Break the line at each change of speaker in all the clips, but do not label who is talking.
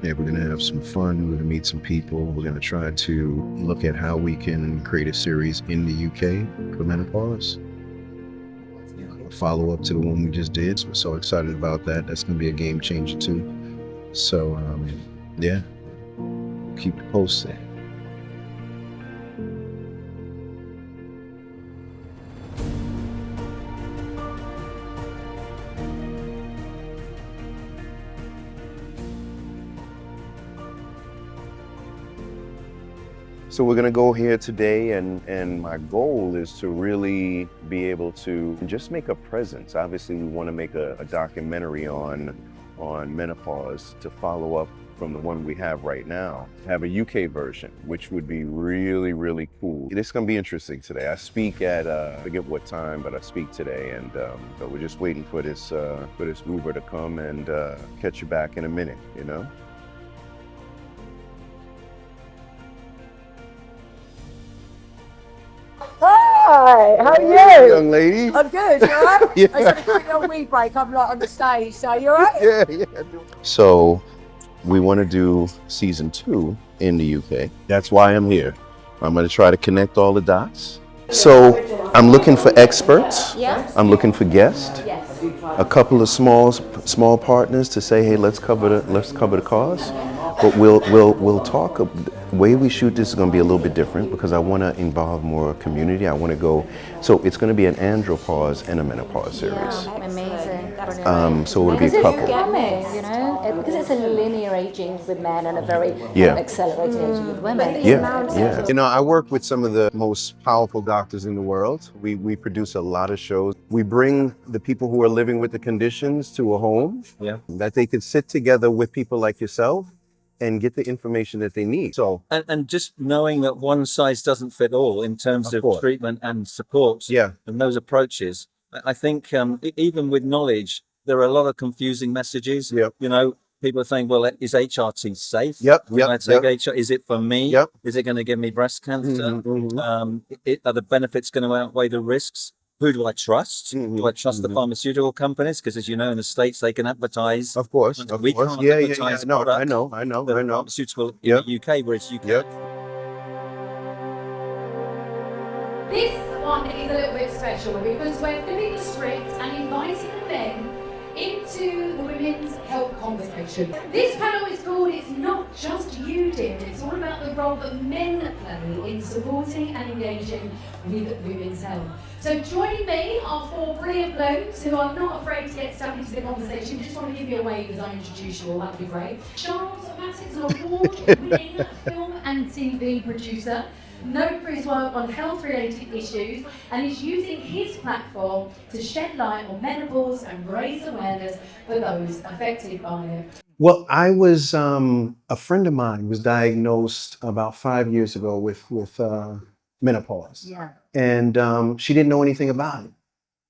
Yeah, we're going to have some fun. We're going to meet some people. We're going to try to look at how we can create a series in the UK for menopause. Follow up to the one we just did. So we're so excited about that. That's going to be a game changer too. So, yeah, keep it posted. So we're going to go here today, and my goal is to really be able to just make a presence. Obviously, we want to make a documentary on menopause to follow up from the one we have right now. Have a UK version, which would be really, really cool. It's going to be interesting today. I speak at, I forget what time, but I speak today, and but we're just waiting for this Uber to come and catch you back in a minute, you know?
Hi, how are
Hey,
you?
young lady.
I'm good, you alright?
Yeah.
I just had a quick little wee break. I'm like on the stage, so you alright?
Yeah. So we want to do season 2 in the UK. That's why I'm here. I'm going to try to connect all the dots. So I'm looking for experts.
Yeah.
I'm looking for guests.
Yes.
A couple of small partners to say, hey, let's cover the cost. But we'll talk. The way we shoot this is going to be a little bit different because I want to involve more community. I want to go. So it's going to be an andropause and a menopause series.
Yeah, amazing. Brilliant.
So it'll be
Because
a
it's
couple.
coming, you know, because it's a linear aging with men and a very
Yeah.
accelerated aging with women.
Yeah. You know, I work with some of the most powerful doctors in the world. We produce a lot of shows. We bring the people who are living with the conditions to a home that they can sit together with people like yourself and get the information that they need. So,
And just knowing that one size doesn't fit all in terms
Of
of
course.
treatment and support
Yeah.
and those approaches, I think even with knowledge, there are a lot of confusing messages.
Yep.
You know, people are saying, well, is HRT safe?
Yep,
When I
yep,
take
yep.
HR, is it for me?
Yep.
Is it going to give me breast cancer?
Mhm.
Are the benefits going to outweigh the risks? Who do I trust? Do I trust the pharmaceutical companies? Because as you know, in the States, they can advertise.
Of course.
We can't advertise
No, I
product
know.
that are pharmaceutical in
Yep.
the UK, whereas you can.
Yep.
This one is a little bit special because we're flipping the script and inviting the men into the women's health conversation. This panel is called It's Not Just You, Dear. It's all about the role that men play in supporting and engaging with women's health. So joining me are 4 brilliant blokes who are not afraid to get stuck into the conversation. Just want to give you a wave as I introduce you all, that would be great. Charles Mattocks, an award-winning film and TV producer, known for his work on health-related issues, and is using his platform to shed light on menopause and raise awareness for those affected by it.
Well, I was a friend of mine was diagnosed about 5 years ago with menopause.
Yeah.
And she didn't know anything about it.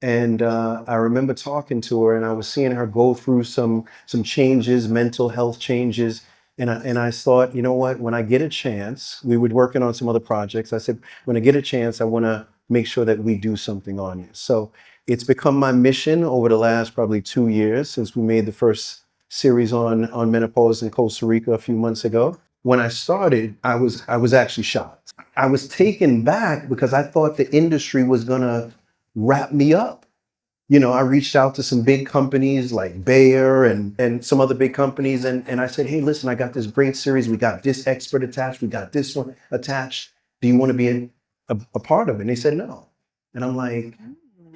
And I remember talking to her, and I was seeing her go through some changes, mental health changes. And I thought, you know what, when I get a chance, we were working on some other projects. I said, when I get a chance, I want to make sure that we do something on this. So it's become my mission over the last probably 2 years since we made the first series on menopause in Costa Rica a few months ago. When I started, I was actually shocked. I was taken back because I thought the industry was gonna wrap me up. You know, I reached out to some big companies like Bayer and some other big companies, and I said, hey, listen, I got this great series. We got this expert attached. We got this one attached. Do you want to be a part of it? And they said no. And I'm like,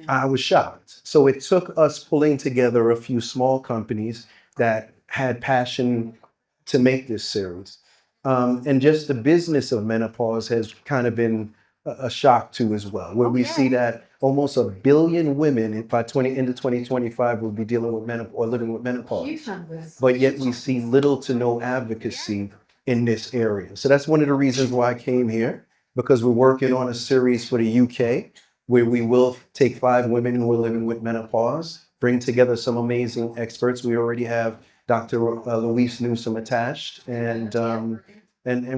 I was shocked. So it took us pulling together a few small companies that had passion to make this series. And just the business of menopause has kind of been a shock too as well, where we see that almost 1 billion women by into 2025 will be dealing with menopause or living with menopause.
Huge numbers.
But yet we see little to no advocacy in this area. So that's one of the reasons why I came here, because we're working on a series for the UK where we will take 5 women who are living with menopause, bring together some amazing experts. We already have Dr. Louise Newsom attached, and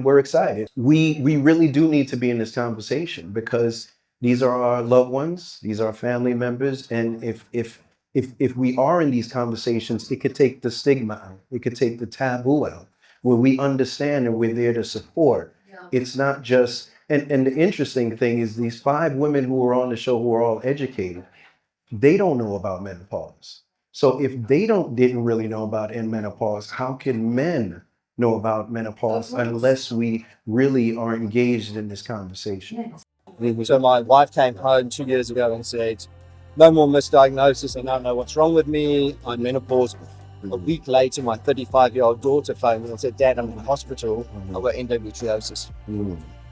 we're excited. We really do need to be in this conversation because these are our loved ones, these are our family members, and if we are in these conversations, it could take the stigma out, it could take the taboo out. where we understand and we're there to support. It's not just, and the interesting thing is these 5 women who were on the show who are all educated, they don't know about menopause. So if they didn't really know about menopause, how can men know about menopause unless we really are engaged in this conversation?
So my wife came home 2 years ago and said, no more misdiagnosis. I don't know what's wrong with me. I'm menopause. A week later, my 35-year-old daughter phoned me and said, Dad, I'm in the hospital. I've got endometriosis.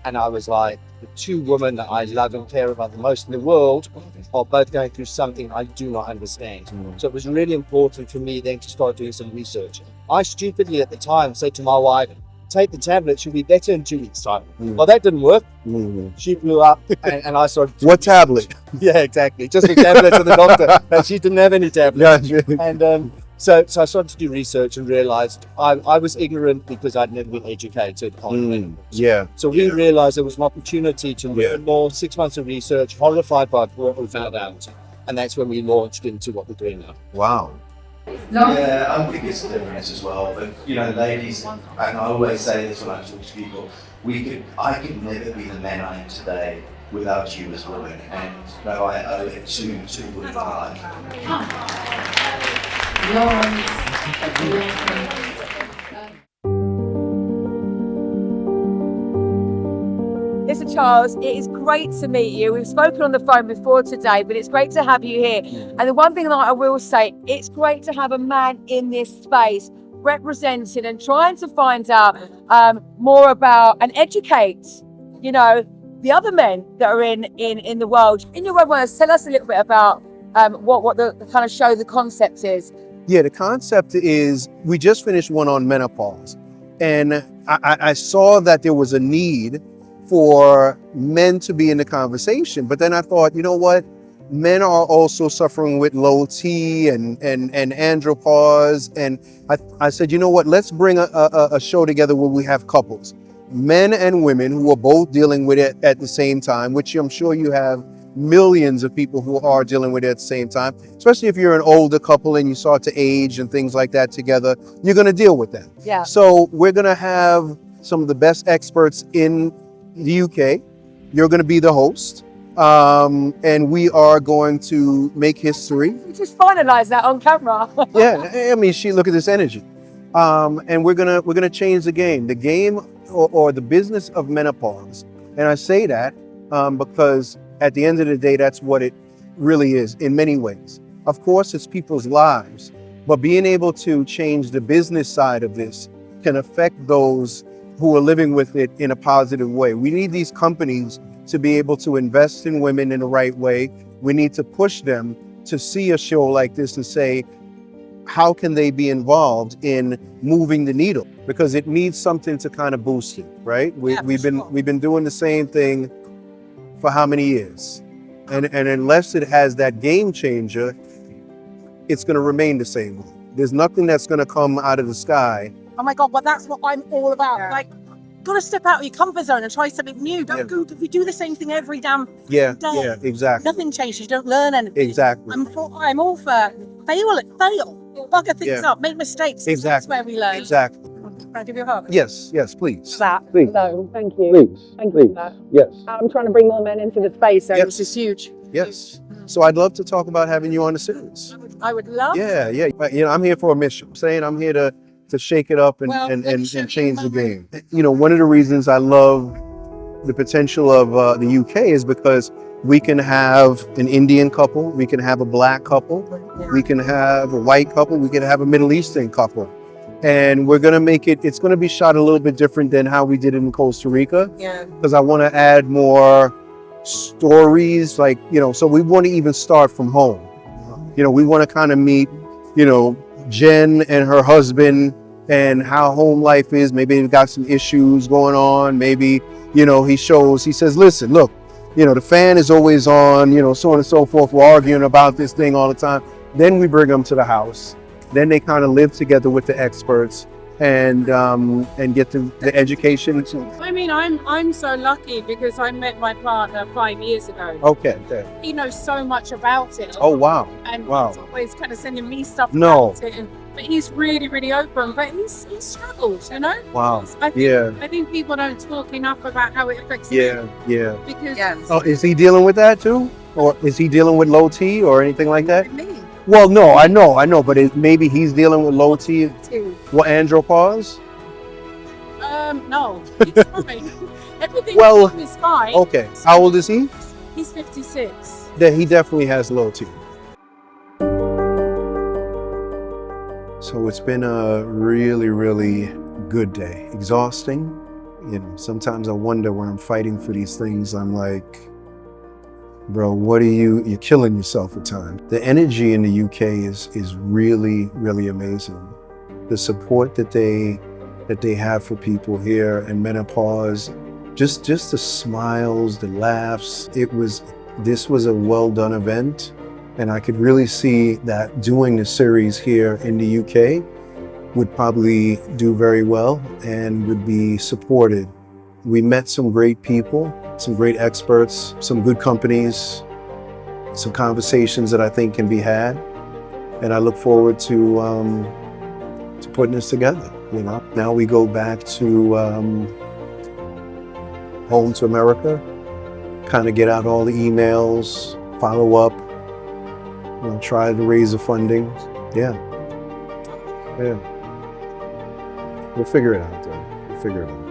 And I was like, the 2 women that I love and care about the most in the world are both going through something I do not understand. So it was really important for me then to start doing some research. I stupidly at the time said to my wife, take the tablet, she'll be better in 2 weeks' time. Well, that didn't work. She blew up and I started.
What tablet?
Yeah, exactly. Just a tablet to the doctor. And she didn't have any tablets. And so I started to do research and realized I was ignorant because I'd never been educated on menopause. So we realized there was an opportunity to learn more. 6 months of research, horrified by what we found out. And that's when we launched into what we're doing now.
Wow.
Yeah, I think it's a difference as well. But you know, ladies, and I always say this when I talk to people, I could never be the man I am today without you as women, and no, I owe it to women alive.
Listen, Charles, it is great to meet you. We've spoken on the phone before today, but it's great to have you here. And the one thing that I will say, it's great to have a man in this space representing and trying to find out more about and educate, you know, the other men that are in the world. In your own words, tell us a little bit about what the kind of show, the concept is.
Yeah, the concept is, we just finished one on menopause, and I saw that there was a need for men to be in the conversation. But then I thought, you know what? Men are also suffering with low T and andropause. And I said, you know what? Let's bring a show together where we have couples, men and women who are both dealing with it at the same time, which I'm sure you have millions of people who are dealing with it at the same time, especially if you're an older couple and you start to age and things like that together, you're going to deal with that.
Yeah.
So we're going to have some of the best experts in the UK. You're going to be the host, and we are going to make history.
We just finalized that on camera.
Yeah, I mean, look at this energy, and we're gonna change the game, or the business of menopause. And I say that because at the end of the day, that's what it really is in many ways. Of course, it's people's lives, but being able to change the business side of this can affect those who are living with it in a positive way. We need these companies to be able to invest in women in the right way. We need to push them to see a show like this and say, how can they be involved in moving the needle? Because it needs something to kind of boost it, right? We've been doing the same thing for how many years? And unless it has that game changer, it's going to remain the same. There's nothing that's going to come out of the sky.
Oh my God, well, that's what I'm all about.
Yeah.
Like, gotta step out of your comfort zone and try something new. Don't go, if you do the same thing every damn day,
Yeah, exactly.
nothing changes. You don't learn anything.
Exactly.
I'm all for fail, bugger things up, make mistakes.
Exactly.
That's where we learn.
Exactly.
Can I give you a hug?
Yes, please.
That.
Please.
No, thank you.
Please.
Thank you for that.
Yes.
I'm trying to bring more men into the space, so
Yes.
which is huge.
Yes. So I'd love to talk about having you on the series.
I would love.
Yeah. You know, I'm here for a mission. I'm saying I'm here to shake it up and change the game. You know, one of the reasons I love the potential of the UK is because we can have an Indian couple, we can have a black couple, we can have a white couple, we can have a Middle Eastern couple. And we're going to make it's going to be shot a little bit different than how we did it in Costa Rica.
Yeah.
Because I want to add more stories, like, you know, so we want to even start from home. You know, we want to kind of meet, you know, Jen and her husband and how home life is. Maybe they've got some issues going on. Maybe, you know, he says, listen, look, you know, the fan is always on, you know, so on and so forth. We're arguing about this thing all the time. Then we bring them to the house. Then they kind of live together with the experts and get the education.
I mean, I'm so lucky because I met my partner 5 years ago.
Okay.
He knows so much about it.
Oh, wow.
And
Wow.
he's always kind of sending me stuff
No.
about it and but he's really, really open. But he's struggles, you know.
Wow.
I think people don't talk enough about how it affects
Yeah. Yeah.
because
Oh, is he dealing with that too? Or is he dealing with low T or anything like that?
me
Well, no, I know, but maybe he's dealing with low T.
too.
What, andropause?
No, it's fine. Everything
Well,
is fine.
Okay. How old is he?
He's 56.
That he definitely has low T. So it's been a really, really good day. Exhausting. You know, sometimes I wonder when I'm fighting for these things, I'm like, bro, you're killing yourself at times. The energy in the UK is really, really amazing. The support that they have for people here in menopause, just the smiles, the laughs. This was a well done event, and I could really see that doing the series here in the UK would probably do very well and would be supported. We met some great people, some great experts, some good companies, some conversations that I think can be had, and I look forward to putting this together. You know, now we go back to home to America, kind of get out all the emails, follow up, you know, try to raise the funding. Yeah. We'll figure it out, though. We'll figure it out.